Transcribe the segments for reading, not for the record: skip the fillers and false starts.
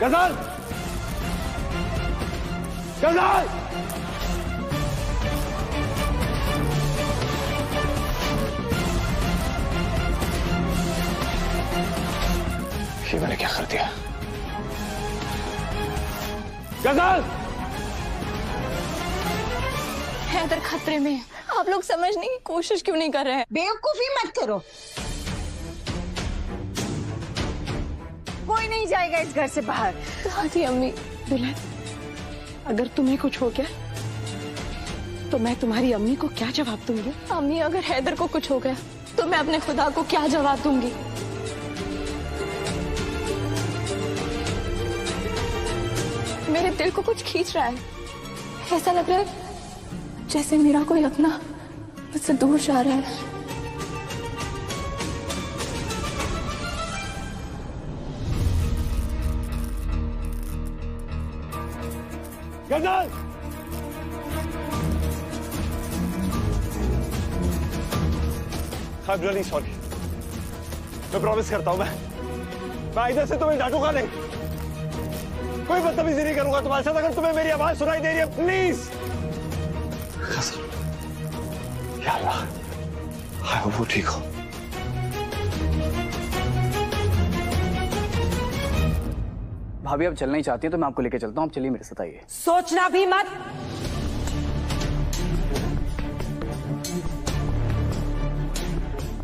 गजल, गजल, ये मैंने क्या कर दिया? गजल, हैदर खतरे में है। आप लोग समझने की कोशिश क्यों नहीं कर रहे हैं? बेवकूफी मत करो। कोई नहीं जाएगा इस घर से बाहर। दादी, अम्मी। दुल्हन, अगर तुम्हें कुछ हो गया तो मैं तुम्हारी अम्मी को क्या जवाब दूंगी? अम्मी, अगर हैदर को कुछ हो गया तो मैं अपने खुदा को क्या जवाब दूंगी? मेरे दिल को कुछ खींच रहा है। ऐसा लग रहा है जैसे मेरा कोई अपना मुझसे दूर जा रहा है। गजल, I'm really sorry। मैं प्रॉमिस करता हूं मैं इधर से तुम्हें डांटूंगा नहीं, कोई बदतमीजी नहीं करूंगा तुम्हारे साथ। अगर तुम्हें मेरी आवाज सुनाई दे रही है प्लीज या अल्लाह, हाय वो ठीक हो। भाभी अब चलना ही चाहती है तो मैं आपको लेके चलता हूँ, आप चलिए मेरे साथ आइए। सोचना भी मत।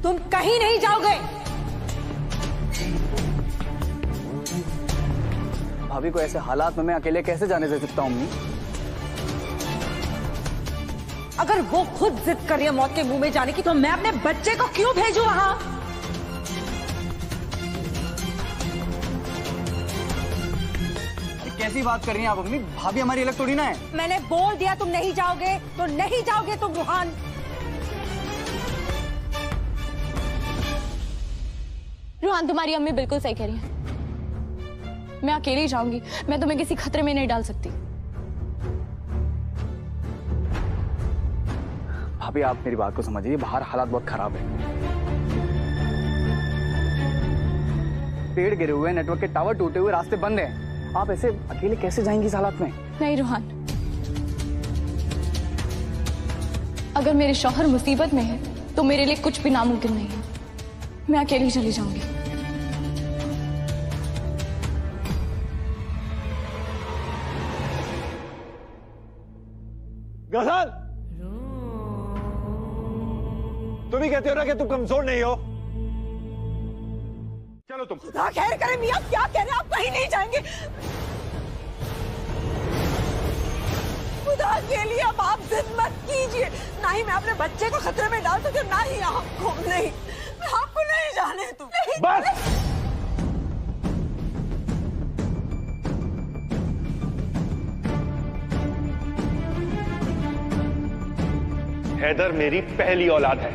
तुम कहीं नहीं जाओगे। भाभी को ऐसे हालात में मैं अकेले कैसे जाने दे सकता हूँ अम्मी? अगर वो खुद जिद कर रही है मौत के मुंह में जाने की तो मैं अपने बच्चे को क्यों भेजूं वहां? कैसी बात कर रही हैं आप अम्मी? भाभी हमारी अलग थोड़ी ना है। मैंने बोल दिया तुम नहीं जाओगे तो नहीं जाओगे तुम रूहान। रूहान, तुम्हारी अम्मी बिल्कुल सही कह रही है। मैं अकेली जाऊंगी, मैं तुम्हें किसी खतरे में नहीं डाल सकती। भाभी आप मेरी बात को समझिए, बाहर हालात बहुत खराब है। पेड़ गिरे हुए, नेटवर्क के टावर टूटे हुए, रास्ते बंद हैं। आप ऐसे अकेले कैसे जाएंगी इस हालात में? नहीं रूहान, अगर मेरे शौहर मुसीबत में है तो मेरे लिए कुछ भी नामुमकिन नहीं है। मैं अकेली चली जाऊंगी। गजल, तुम ही कहते हो ना कि तुम कमजोर नहीं हो। चलो तुम। खुदा खैर करे मियां, क्या कह रहे हैं आप? कहीं नहीं जाएंगे। खुदा के लिए अब आप जिद मत कीजिए। ना ही मैं अपने बच्चे को खतरे में डाल सकती हूँ, ना ही आपको। नहीं, मैं आपको नहीं जाने दूंगी। बस हैदर मेरी पहली औलाद है।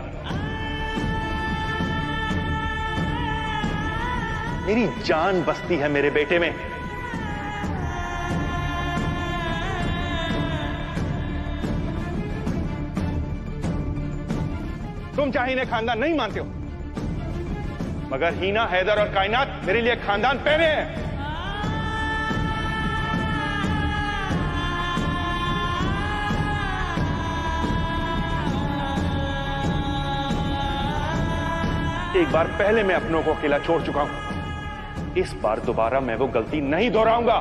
मेरी जान बसती है मेरे बेटे में। तुम चाहे इन्हें खानदान नहीं मानते हो, मगर हीना, हैदर और कायनात मेरे लिए खानदान पहले हैं। एक बार पहले मैं अपनों को अकेला छोड़ चुका हूं, इस बार दोबारा मैं वो गलती नहीं दोहराऊंगा।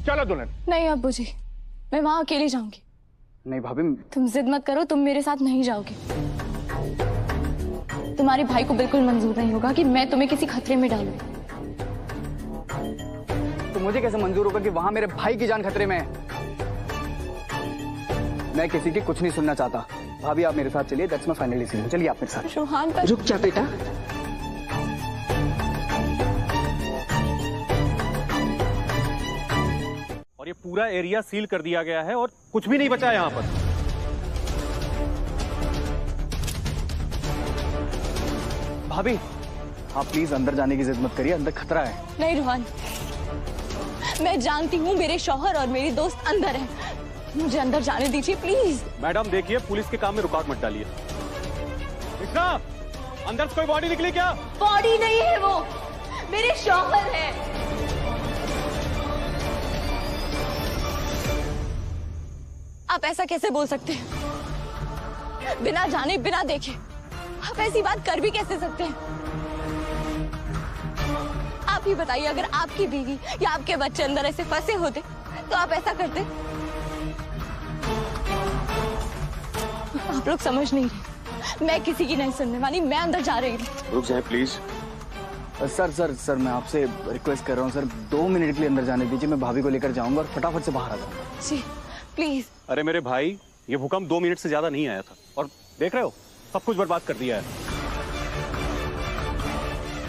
चलो दुल्हन। नहीं अब्बू जी, मैं वहां अकेली जाऊंगी। नहीं भाभी। तुम जिद मत करो, तुम मेरे साथ नहीं जाओगे। तुम्हारे भाई को बिल्कुल मंजूर नहीं होगा कि मैं तुम्हें किसी खतरे में डालूं। तो मुझे कैसे मंजूर होगा कि वहां मेरे भाई की जान खतरे में है? मैं किसी की कुछ नहीं सुनना चाहता। भाभी आप मेरे साथ चलिए, दैट्स माय फाइनल डिसीजन। चलिए आप मेरे साथ। रूहान पर रुक जा बेटा। और ये पूरा एरिया सील कर दिया गया है और कुछ भी नहीं बचा यहाँ पर। भाभी आप प्लीज अंदर जाने की जिद मत करिए, अंदर खतरा है। नहीं रूहान, मैं जानती हूँ मेरे शौहर और मेरी दोस्त अंदर हैं। मुझे अंदर जाने दीजिए प्लीज। मैडम देखिए, पुलिस के काम में रुकावट मत डालिए। कृष्णा, अंदर से कोई बॉडी निकली क्या? बॉडी नहीं है वो, मेरे शौहर है। आप ऐसा कैसे बोल सकते हैं? बिना जाने बिना देखे आप ऐसी बात कर भी कैसे सकते हैं? आप ही बताइए, अगर आपकी बीवी या आपके बच्चे अंदर ऐसे फंसे होते तो आप ऐसा करते? आप लोग समझ नहीं रहे, मैं किसी की नहीं सुनने वाली, मैं अंदर जा रही हूँ। रुक जाए प्लीज। सर मैं आपसे रिक्वेस्ट कर रहा हूँ सर, 2 मिनट के लिए अंदर जाने दीजिए। मैं भाभी को लेकर जाऊंगा और फटाफट से बाहर आ जाऊंगा। जी प्लीज। अरे मेरे भाई, ये भूकंप 2 मिनट से ज्यादा नहीं आया था और देख रहे हो सब कुछ बर्बाद कर दिया है।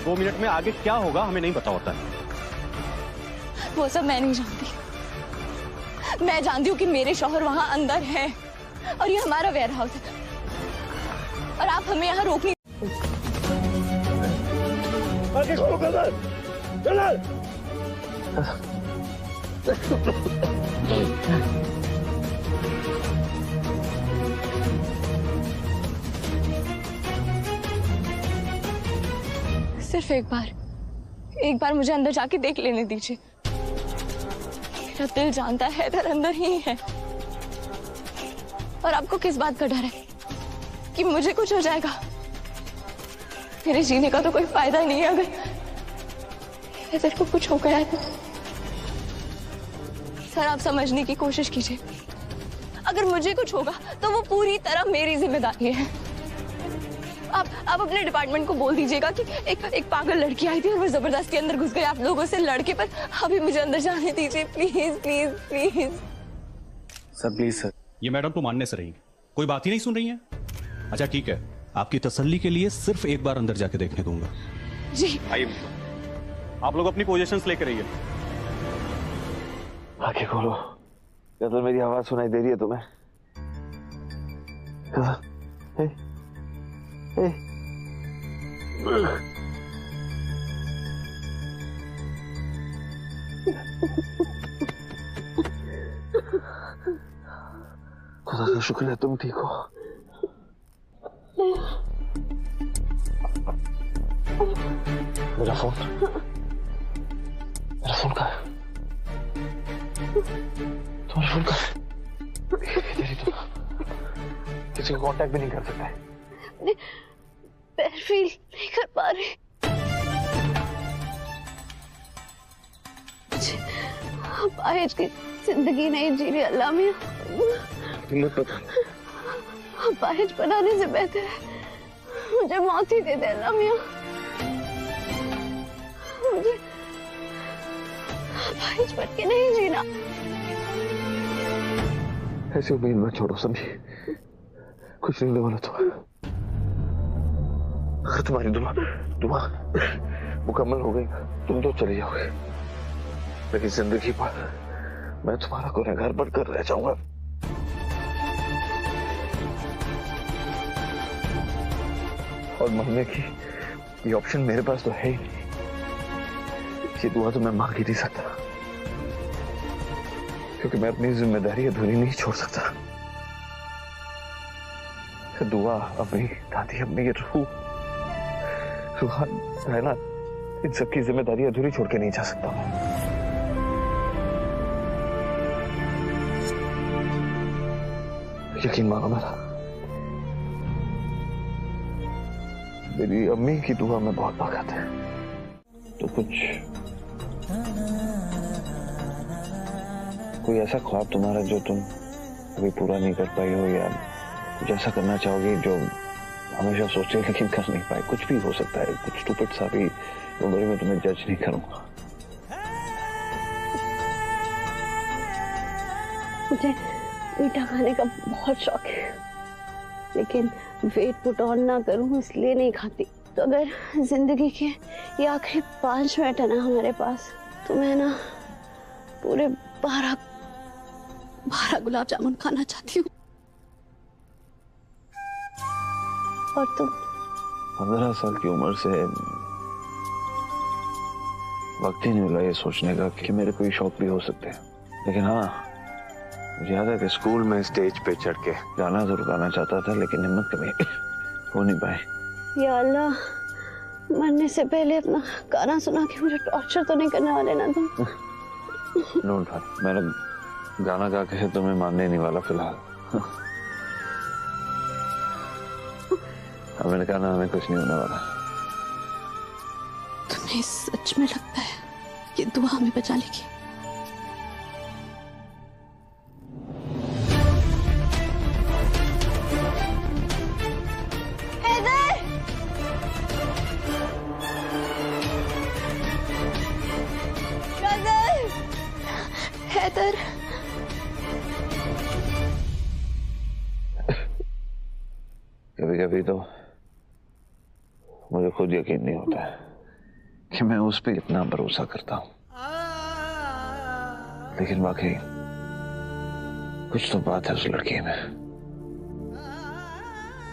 2 मिनट में आगे क्या होगा हमें नहीं पता होता है। वो सब मैं नहीं जानती। मैं जानती हूँ कि मेरे शौहर वहां अंदर है और ये हमारा वेयर हाउस है और आप हमें यहाँ रोक नहीं। आगे खोलो कदर, चला। सिर्फ एक बार मुझे अंदर जाके देख लेने दीजिए। मेरा दिल जानता है इधर अंदर ही है। और आपको किस बात का डर है कि मुझे कुछ हो जाएगा? मेरे जीने का तो कोई फायदा नहीं है अगर इधर को कुछ हो गया है तो। सर आप समझने की कोशिश कीजिए, अगर मुझे कुछ होगा तो वो पूरी तरह मेरी जिम्मेदारी है। आप अपने डिपार्टमेंट को बोल दीजिएगा कि एक पागल लड़की आई थी और वो जबरदस्ती अंदर घुस गई आप लोगों से लड़के, पर अभी मुझे अंदर जाने दीजिए please please please. Sir please sir. ये मैडम तो मानने से रही, कोई बात ही नहीं सुन रही है। अच्छा ठीक है, आपकी तसल्ली के लिए सिर्फ एक बार अंदर जाके देखने दूंगा। जी आइए, आप लोग अपनी पोजीशंस लेकर रहिए। आंखें खोलो। कदर, मेरी आवाज सुनाई दे रही है तुम्हें? कदर, ए, खुदा का शुक्र है तुम ठीक हो। मेरा फोन कहाँ है? तुम्हारा फोन कहाँ है? किसी को कांटेक्ट भी नहीं कर सकते। पैर फील नहीं कर पा रहे। आयज की जिंदगी नहीं जी रही अल्लाह में। हिम्मत पता। आयज बनाने से बेहतर है मुझे मौत ही दे दे अल्लाह मियां। मुझे आयज बन के नहीं जीना। ऐसी उम्मीद मत छोड़ो सभी, कुछ नहीं होने वाला तुम्हारा। अगर तुम्हारी दुआ मुकम्मल हो गई तुम तो चले जाओगे, लेकिन जिंदगी पर मैं तुम्हारा गुनहगार बनकर रह जाऊंगा। और मरने की ये ऑप्शन मेरे पास तो है ही नहीं। ये दुआ तो मैं मांग ही नहीं सकता, क्योंकि मैं अपनी जिम्मेदारी अधूरी नहीं छोड़ सकता। दुआ, अम्मी, दादी, अम्मी, रूहान, रहना, इन सबकी जिम्मेदारी अधूरी छोड़ के नहीं जा सकता मैं। यकीन मानो मेरा, मेरी अम्मी की दुआ में बहुत ताकत है। तो कोई ऐसा ख्वाब तुम्हारा जो तुम अभी पूरा नहीं कर पाई हो, या कुछ ऐसा करना चाहोगी जो हमेशा सोचे लेकिन कर नहीं पाए? कुछ भी हो सकता है, कुछ स्टूपिड सा भी। उम्र में तुम्हें जज नहीं करूंगा। मुझे मीठा खाने का बहुत शौक है, लेकिन वेट पुट ऑन ना करूं इसलिए नहीं खाती। तो अगर जिंदगी के ये आखिरी 5 मिनट है ना हमारे पास, तो मैं ना पूरे 12 गुलाब जामुन खाना चाहती हूँ। और तुम? 15 साल की उम्र से वक्त ही नहीं मिला ये सोचने का कि मेरे कोई शौक भी हो सकते हैं। लेकिन हाँ, मुझे याद है कि स्कूल में स्टेज पे चढ़ के गाना जरूर गाना चाहता था, लेकिन हिम्मत कभी हो नहीं पाई। या अल्लाह, मरने से पहले अपना गाना सुना के मुझे टॉर्चर तो नहीं करने वाले ना तुम? डोंट वरी, मैंने गाना गा के तुम्हें मानने नहीं वाला फिलहाल। अब मैंने कहा हमें कुछ नहीं होने वाला। तुम्हें सच में लगता है ये दुआ हमें बचा लेगी? हैदर, कभी कभी तो मुझे खुद यकीन नहीं होता है कि मैं उस पर इतना भरोसा करता हूं, लेकिन वाकई कुछ तो बात है उस लड़की में।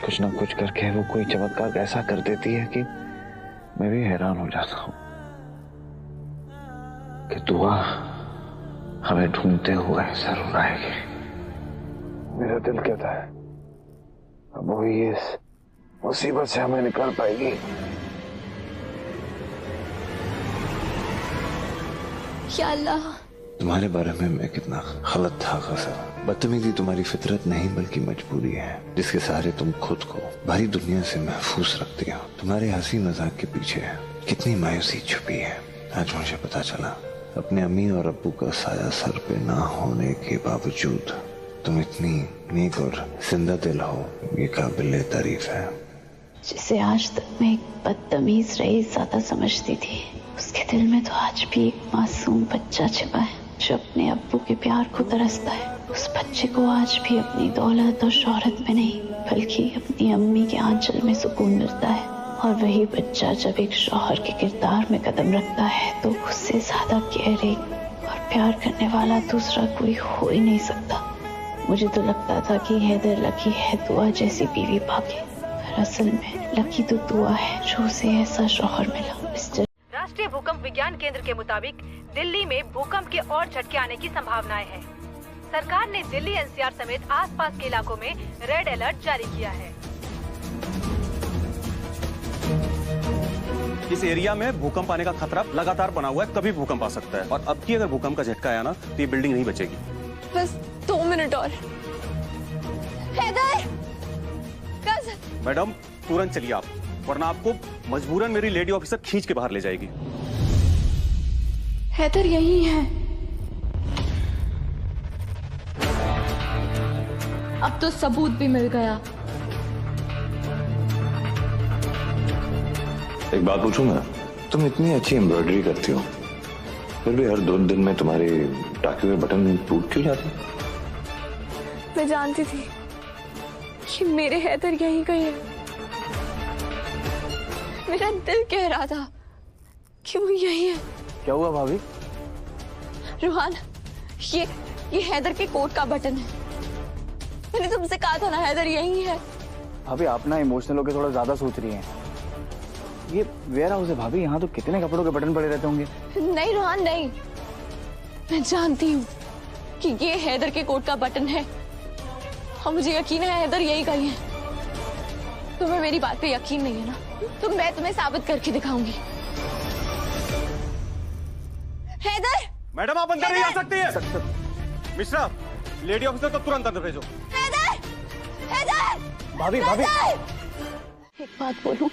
कुछ ना कुछ करके वो कोई चमत्कार ऐसा कर देती है कि मैं भी हैरान हो जाता हूं कि दुआ हमें ढूंढते हुए जरूर आएगी। मेरा दिल कहता है अब वो ही इस मुसीबत से हमें निकाल पाएगी। या अल्लाह, तुम्हारे बारे में मैं कितना गलत था गफर। बदतमीजी तुम्हारी फितरत नहीं बल्कि मजबूरी है, जिसके सहारे तुम खुद को भारी दुनिया से महफूज रखती हो। तुम्हारे हंसी मजाक के पीछे कितनी मायूसी छुपी है। आज मुझे पता चला अपने अम्मी और अब्बू का साया सर पे ना होने के बावजूद तुम इतनी नेक और जिंदा दिल हो, ये काबिल तारीफ है। जिसे आज तक मैं एक बदतमीज रईस ज्यादा समझती थी, उसके दिल में तो आज भी एक मासूम बच्चा छिपा है जो अपने अब्बू के प्यार को तरसता है। उस बच्चे को आज भी अपनी दौलत और शोहरत में नहीं बल्कि अपनी अम्मी के आंचल में सुकून मिलता है। और वही बच्चा जब एक शौहर के किरदार में कदम रखता है तो उससे ज्यादा केयरिंग और प्यार करने वाला दूसरा कोई हो ही नहीं सकता। मुझे तो लगता था कि हैदर लकी है दुआ जैसी बीवी पाके, पर असल में लकी तो दुआ है जो उसे ऐसा शौहर मिला। राष्ट्रीय भूकंप विज्ञान केंद्र के मुताबिक दिल्ली में भूकंप के और झटके आने की संभावनाएं हैं। सरकार ने दिल्ली एनसीआर समेत आसपास के इलाकों में रेड अलर्ट जारी किया है। इस एरिया में भूकंप आने का खतरा लगातार बना हुआ है, कभी भूकंप आ सकता है। और अब की अगर भूकंप का झटका आया ना तो ये बिल्डिंग नहीं बचेगी। बस 2 मिनट और। हैदर, मैडम तुरंत चलिए आप, वरना आपको मजबूरन मेरी लेडी ऑफिसर खींच के बाहर ले जाएगी। हैदर यही है। अब तो सबूत भी मिल गया। एक बात पूछूंगा, तुम इतनी अच्छी एम्ब्रॉयडरी करती हो, फिर भी हर 2 दिन में तुम्हारे टाके हुए बटन टूट क्यों जाते? मैं जानती थी कि मेरे हैदर यहीं कहीं है। मेरा दिल कह रहा था कि वो यही है। क्या हुआ भाभी? रूहान, ये हैदर के कोट का बटन है। मैंने तुमसे कहा था ना हैदर यही है। भाभी आप ना इमोशनल होकर थोड़ा ज्यादा सोच रही हैं। ये वेयर हाउस है भाभी, यहाँ तो कितने कपड़ों के बटन पड़े रहते होंगे। नहीं रूहान नहीं, मैं जानती हूँ कि ये हैदर के कोट का बटन है और मुझे यकीन है हैदर यही कहीं है। तुम्हें मेरी बात पे यकीन नहीं है ना, तो मैं तुम्हें साबित करके दिखाऊंगी। हैदर! मैडम आप अंदर नहीं आ सकती है। मिश्रा, लेडी ऑफिसर को तुरंत अंदर भेजो। हैदर! हैदर! भाभी भाभी एक बात बोलूं,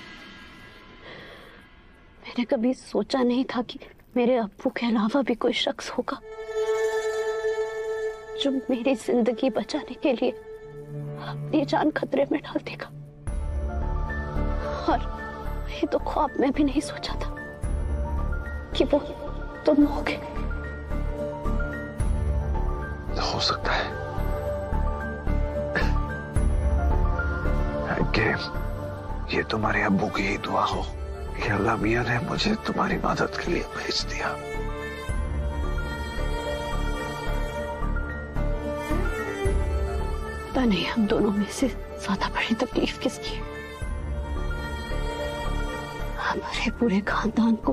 मैंने कभी सोचा नहीं था कि मेरे अब्बू के अलावा भी कोई शख्स होगा जो मेरी जिंदगी बचाने के लिए अपनी जान खतरे में डाल देगा। और ये तो ख्वाब में भी नहीं सोचा था कि वो तुम होगे। हो सकता है कि ये तुम्हारे अब्बू की ही दुआ हो कि अल्लाह मियां ने मुझे तुम्हारी मदद के लिए भेज दिया। पता नहीं हम दोनों में से ज्यादा बड़ी तकलीफ किसकी है। हमारे पूरे खानदान को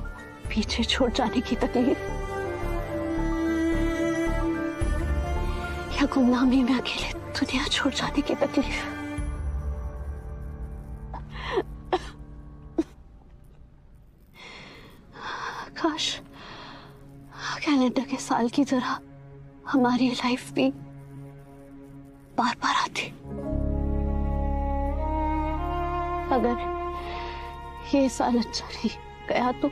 पीछे छोड़ जाने की तकलीफ या गुमनामी में अकेले दुनिया छोड़ जाने की तकलीफ। काश कैलेंडर के साल की तरह हमारी लाइफ भी बार बार आती। अगर ये साल अच्छा नहीं गया तो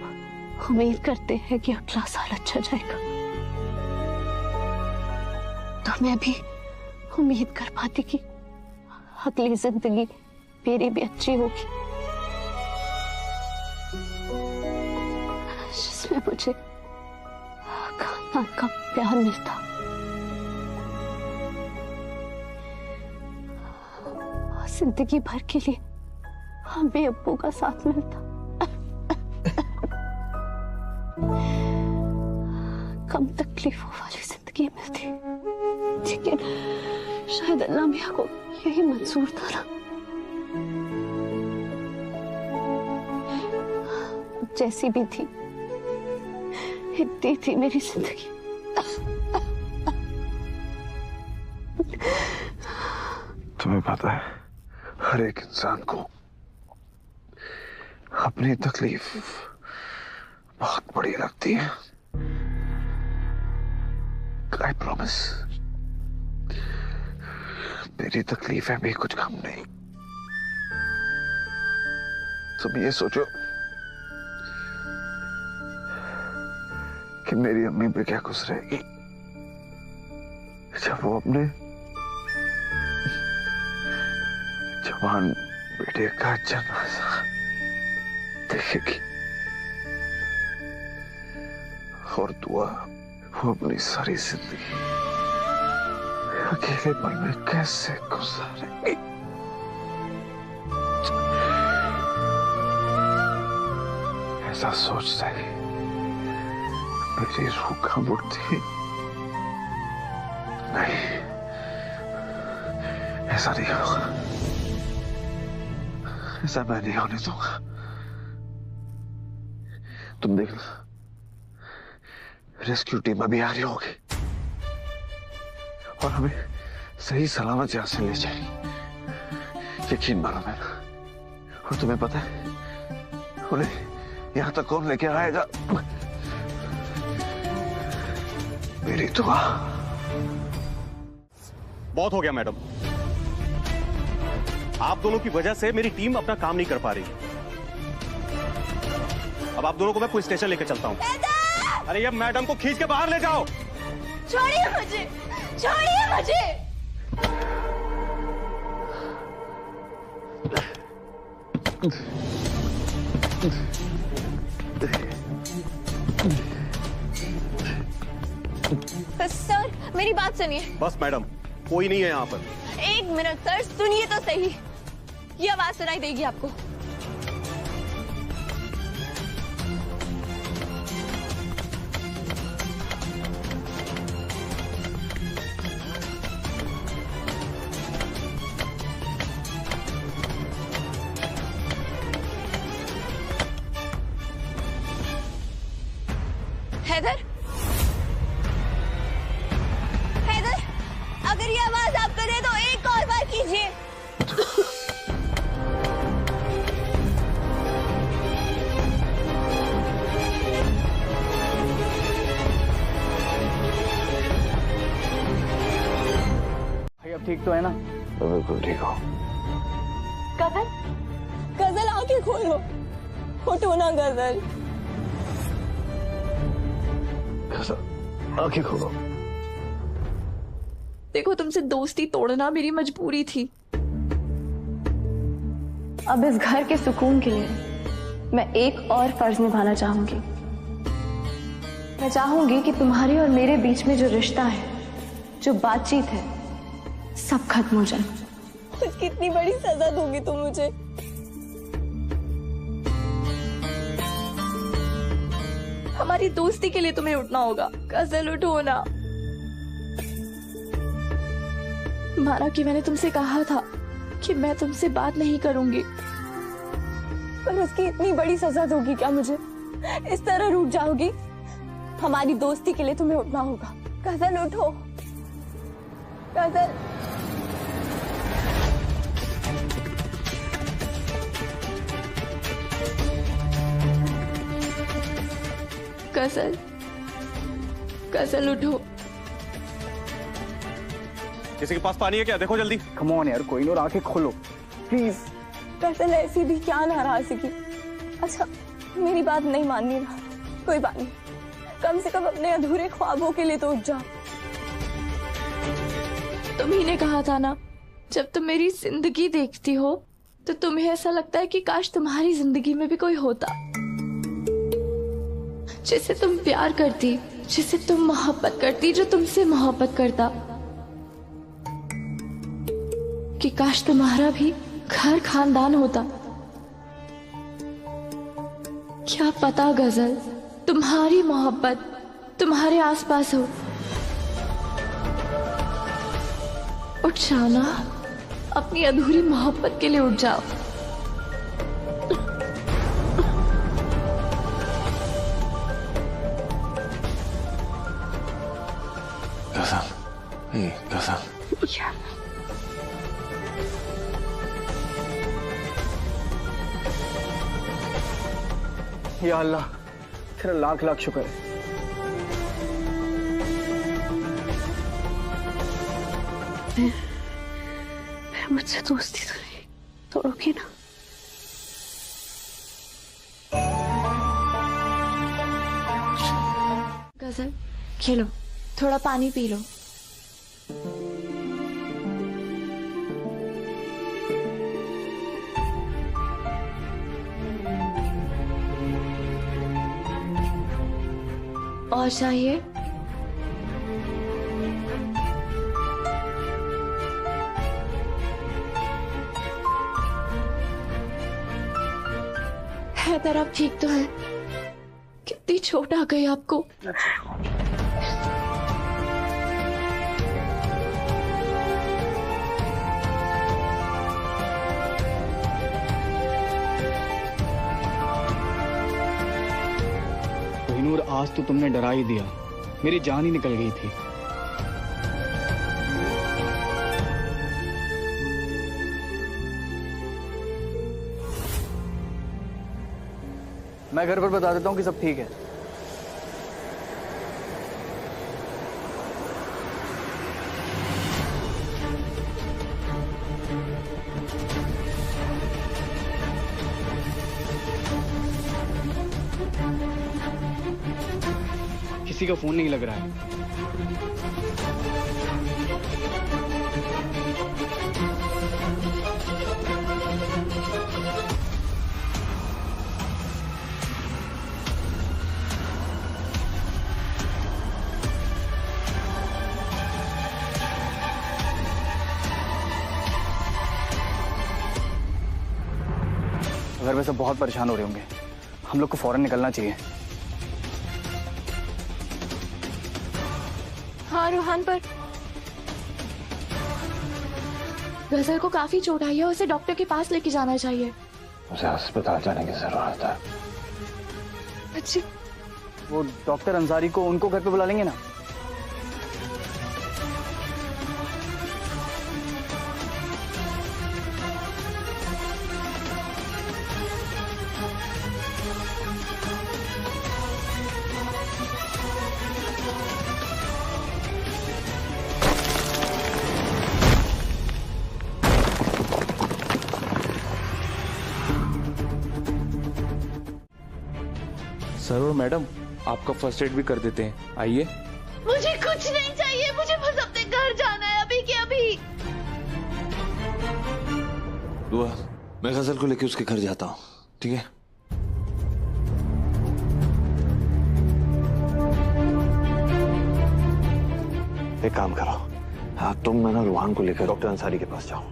उम्मीद करते हैं कि अगला साल अच्छा जाएगा। तो मैं भी उम्मीद कर पाती कि अगली जिंदगी मेरी भी अच्छी होगी, जिसमें मुझे खानदान का प्यार मिलता, जिंदगी भर के लिए हमें अब्बू का साथ मिलता। कम तकलीफों वाली जिंदगी मिलती, लेकिन शायद अल्लाह मियां को यही मंजूर था ना। जैसी भी थी, इतनी थी मेरी जिंदगी। तुम्हें पता है, हर एक इंसान को अपनी तकलीफ बहुत बड़ी लगती है। I promise, मेरी तकलीफें भी कुछ कम नहीं। तुम ये सोचो कि मेरी अम्मी पे क्या गुजरेगी जब वो अपने जवान बेटे का जनाजा देखेगी, और दुआ वो अपनी सारी जिंदगी अकेलेपन में कैसे गुजारेगी। ऐसा सोचता ही मेरी रूह कांप उठती। नहीं, ऐसा नहीं होगा, ऐसा मैं नहीं होने दूंगा। तुम देखना, रेस्क्यू टीम अभी आ रही होगी और हमें सही सलामत यहां से ले जाएगी, यकीन मानो मेरा। और तुम्हें पता है उन्हें यहां तक कौन लेके आएगा? मेरी दुआ। बहुत हो गया मैडम, आप दोनों की वजह से मेरी टीम अपना काम नहीं कर पा रही। अब आप दोनों को मैं पुलिस स्टेशन लेकर चलता हूं। अरे ये मैडम को खींच के बाहर ले जाओ। छोड़िए मुझे, छोड़िए मुझे। सर मेरी बात सुनिए। बस मैडम, कोई नहीं है यहाँ पर। एक मिनट सर, सुनिए तो सही। ये आवाज सुनाई देगी आपको। हैदर, हैदर, अगर ये आवाज आप करें तो एक और बार कीजिए। भाई अब ठीक तो है ना? बिल्कुल ठीक हो। गजल, गजल आंखें खोलो, उठो ना गजल। आंखें खोलो। देखो, तुमसे दोस्ती तोड़ना मेरी मजबूरी थी। अब इस घर के सुकून के लिए मैं एक और फर्ज निभाना चाहूंगी। मैं चाहूंगी कि तुम्हारे और मेरे बीच में जो रिश्ता है, जो बातचीत है, सब खत्म हो जाए। कितनी बड़ी सजा दोगी तुम मुझे? हमारी दोस्ती के लिए तुम्हें उठना होगा। गजल उठो ना। माना कि मैंने तुमसे कहा था कि मैं तुमसे बात नहीं करूंगी, पर उसकी इतनी बड़ी सजा दोगी क्या मुझे? इस तरह रूठ जाओगी? हमारी दोस्ती के लिए तुम्हें उठना होगा। गजल उठो। गजल, गजल, गजल उठो। किसी के पास पानी है क्या? देखो जल्दी। कम ऑन यार, कोई नहीं, आंखें खोलो प्लीज। गजल ऐसी भी क्या नाराजगी? अच्छा मेरी बात नहीं माननी ना, कोई बात नहीं, कम से कम अपने अधूरे ख्वाबों के लिए तो उठ जाओ। तुम्ही ने कहा था ना, जब तुम मेरी जिंदगी देखती हो तो तुम्हें ऐसा लगता है कि काश तुम्हारी जिंदगी में भी कोई होता जिसे तुम प्यार करती, जिसे तुम मोहब्बत करती, जो तुमसे मोहब्बत करता। कि काश तुम्हारा भी घर खानदान होता। क्या पता गजल, तुम्हारी मोहब्बत तुम्हारे आसपास हो। उठ जाओ ना, अपनी अधूरी मोहब्बत के लिए उठ जाओ। या अल्लाह, तेरा लाख लाख शुक्र है। मुझसे दोस्ती तो नहीं तोड़ोगी ना? गजल खेलो, थोड़ा पानी पी लो। और चाहिए? हैदर आप ठीक तो है? कितनी चोट आ गई आपको? कोहिनूर, आज तो तुमने डरा ही दिया, मेरी जान ही निकल गई थी। मैं घर पर बता देता हूँ कि सब ठीक है। किसी का फोन नहीं लग रहा है। घर में सब बहुत परेशान हो रहे होंगे, हम लोग को फौरन निकलना चाहिए। हाँ रूहान, पर गजल को काफी चोट आई है, उसे डॉक्टर के पास लेके जाना चाहिए। उसे अस्पताल जाने की जरूरत है। अच्छी, वो डॉक्टर अंसारी को उनको घर पे बुला लेंगे ना? सर और मैडम, आपका फर्स्ट एड भी कर देते हैं, आइए। मुझे कुछ नहीं चाहिए, मुझे बस अपने घर जाना है अभी के अभी। दुआ, मैं गजल को लेके उसके घर जाता हूँ, ठीक है? एक काम करो, हाँ तुम ना रूहान को लेकर डॉक्टर अंसारी के पास जाओ।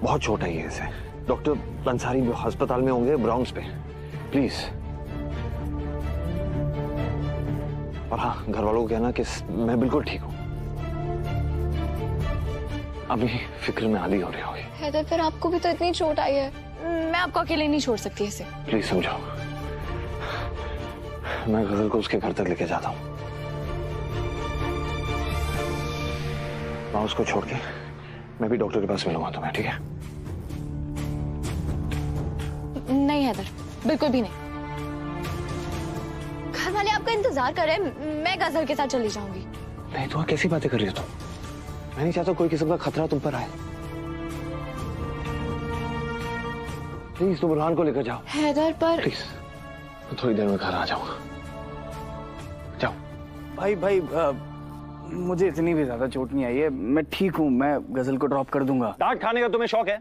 बहुत चोट आई है इसे। डॉक्टर अंसारी अस्पताल में होंगे ब्रॉन्क्स पे, प्लीज। और हाँ, घर वालों को कहना कि मैं बिल्कुल ठीक हूँ। अभी फिक्र में आधी हो रही होगी। हैदर, फिर आपको भी तो इतनी चोट आई है, मैं आपको अकेले नहीं छोड़ सकती इसे। प्लीज समझो, मैं गजल को उसके घर तक लेके जाता हूँ। माँ उसको छोड़ के मैं भी डॉक्टर के पास मिलूंगा तुम्हें, ठीक है? नहीं हैदर, बिल्कुल भी नहीं। घर वाले आपका इंतजार कर रहे हैं, मैं गजल के साथ चली जाऊंगी। नहीं तो कैसी बातें कर रही हो तुम? मैं नहीं चाहता कोई किस्म का खतरा तुम पर आए। प्लीज तुम बुरहान को लेकर जाओ। हैदर पर प्लीज, मैं थोड़ी देर में घर आ जाऊंगा। जाओ। भाई मुझे इतनी भी ज्यादा चोट नहीं आई है, मैं ठीक हूँ। मैं गजल को ड्रॉप कर दूंगा। डांट खाने का तुम्हें शौक है?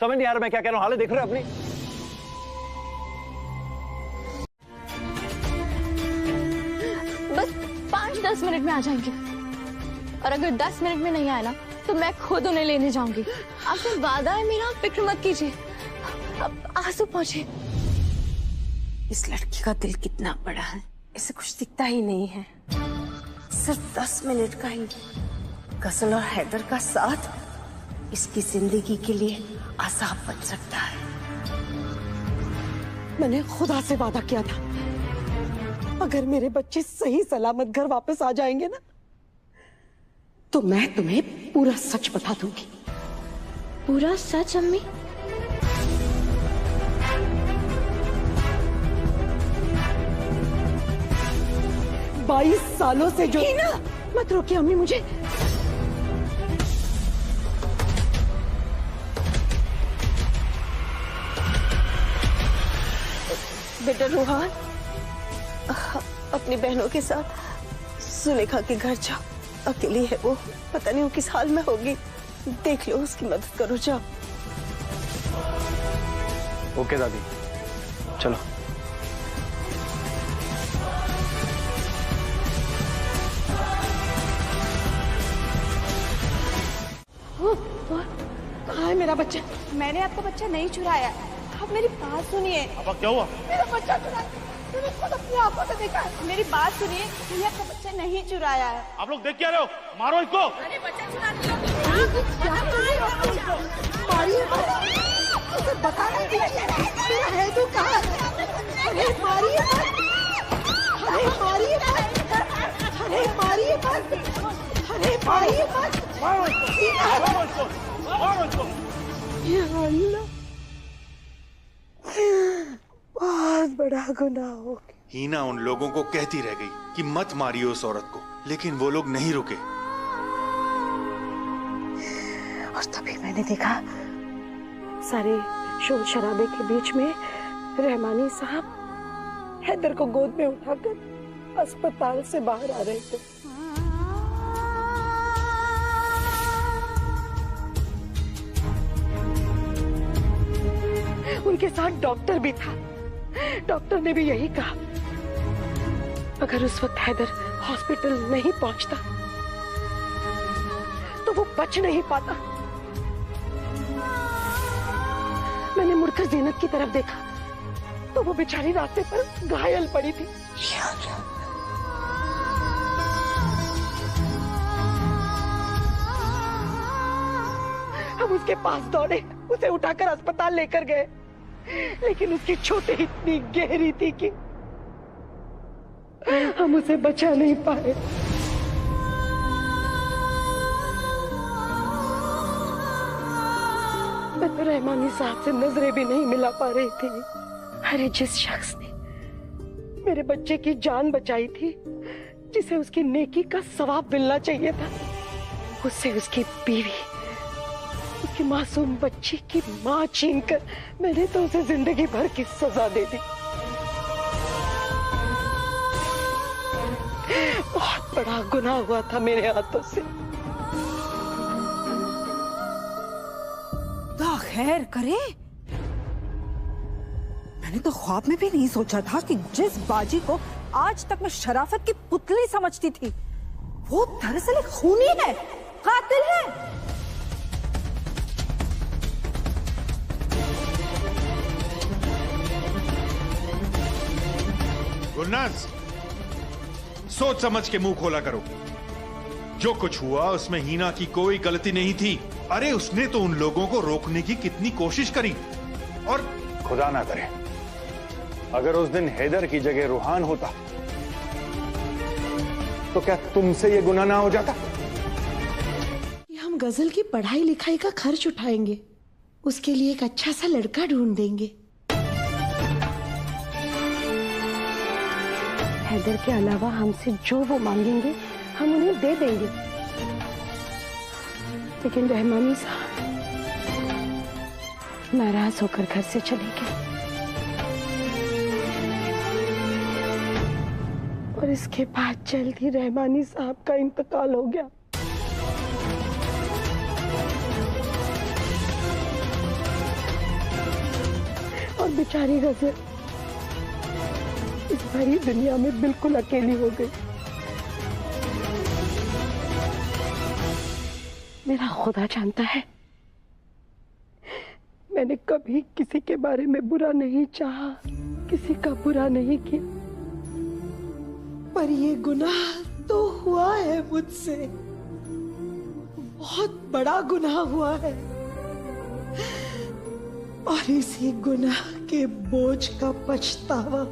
समझ नहीं आ रहा मैं क्या कह रहा हूँ? हालत देख रहे हो अपनी? बस 5-10 मिनट में आ जाएंगे, और अगर 10 मिनट में नहीं आए ना तो मैं खुद उन्हें लेने जाऊंगी। आपसे वादा है मेरा, फिक्र मत कीजिए। अब आंसू पहुंचे। इस लड़की का दिल कितना बड़ा है, इसे कुछ दिखता ही नहीं है। सिर्फ 10 मिनट का ही गजल और हैदर का साथ इसकी जिंदगी के लिए अज़ाब बन सकता है। मैंने खुदा से वादा किया था, अगर मेरे बच्चे सही सलामत घर वापस आ जाएंगे ना, तो मैं तुम्हें पूरा सच बता दूंगी। पूरा सच अम्मी? 22 सालों से जो मत रोकिए अम्मी मुझे। बेटा रूहान, अपनी बहनों के साथ सुलेखा के घर जाओ। अकेली है वो, पता नहीं वो किस हाल में होगी। देख लो, उसकी मदद करो, जाओ। ओके दादी, चलो। कहाँ है मेरा बच्चा? मैंने आपका बच्चा नहीं चुराया, आप मेरी बात सुनिए। अब क्या हुआ? मेरा बच्चा चुराया, मैंने खुद अपनी आंखों से देखा है। मेरी बात सुनिए, मैंने आपका बच्चा नहीं चुराया है। आप लोग देख क्या रहे हो? मारो इसको। मारिए मत, उसे बताना दीजिए मेरा हैदू कहाँ है। अरे मारिए मत, अरे मारिए मत, अरे मारिए मत, अरे मारिए मत। या अल्लाह, बहुत बड़ा गुनाह हो गया। हीना उन लोगों को कहती रह गई कि मत मारिए उस औरत को, लेकिन वो लोग नहीं रुके। और तभी मैंने देखा सारे शोर शराबे के बीच में रहमानी साहब हैदर को गोद में उठाकर अस्पताल से बाहर आ रहे थे। उनके साथ डॉक्टर भी था। डॉक्टर ने भी यही कहा, अगर उस वक्त हैदर हॉस्पिटल नहीं पहुंचता तो वो बच नहीं पाता। मैंने मुड़कर ज़ीनत की तरफ देखा तो वो बेचारी रास्ते पर घायल पड़ी थी। हम उसके पास दौड़े, उसे उठाकर अस्पताल लेकर गए, लेकिन उसकी चोटें इतनी गहरी थी कि हम उसे बचा नहीं पाए। मैं तो रहमानी साहब से नजरें भी नहीं मिला पा रही थी। अरे जिस शख्स ने मेरे बच्चे की जान बचाई थी, जिसे उसकी नेकी का सवाब मिलना चाहिए था, उससे उसकी बीवी, उसकी मासूम बच्ची की मां छीनकर मैंने तो उसे जिंदगी भर की सजा दे दी। बहुत बड़ा गुनाह हुआ था मेरे हाथों से। खुदा खैर करे, मैंने तो ख्वाब में भी नहीं सोचा था कि जिस बाजी को आज तक मैं शराफत की पुतली समझती थी, वो दरअसल एक खूनी है, कातिल है। गुलनाज, सोच समझ के मुंह खोला करो। जो कुछ हुआ उसमें हीना की कोई गलती नहीं थी। अरे उसने तो उन लोगों को रोकने की कितनी कोशिश करी। और खुदा ना करे अगर उस दिन हैदर की जगह रूहान होता तो क्या तुमसे ये गुनाह ना हो जाता? हम गजल की पढ़ाई लिखाई का खर्च उठाएंगे, उसके लिए एक अच्छा सा लड़का ढूंढ देंगे। हैदर के अलावा हमसे जो वो मांगेंगे हम उन्हें दे देंगे, लेकिन रहमानी साहब नाराज होकर घर से चले गए और इसके बाद जल्द ही रहमानी साहब का इंतकाल हो गया। और बेचारी गजल इस भरी दुनिया में बिल्कुल अकेली हो गई। मेरा खुदा जानता है, मैंने कभी किसी के बारे में बुरा नहीं चाहा, किसी का बुरा नहीं किया, पर ये गुनाह तो हुआ है मुझसे, बहुत बड़ा गुनाह हुआ है। और इसी गुनाह के बोझ का पछतावा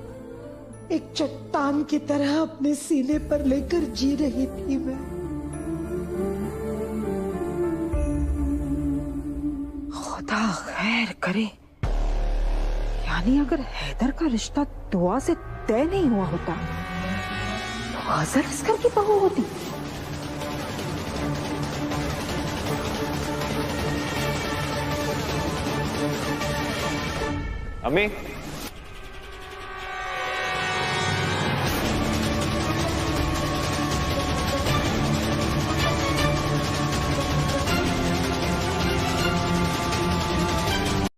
एक चट्टान की तरह अपने सीने पर लेकर जी रही थी मैं। खुदा खैर करे, यानी अगर हैदर का रिश्ता दुआ से तय नहीं हुआ होता तो गजल असगर की बहू होती। अम्मी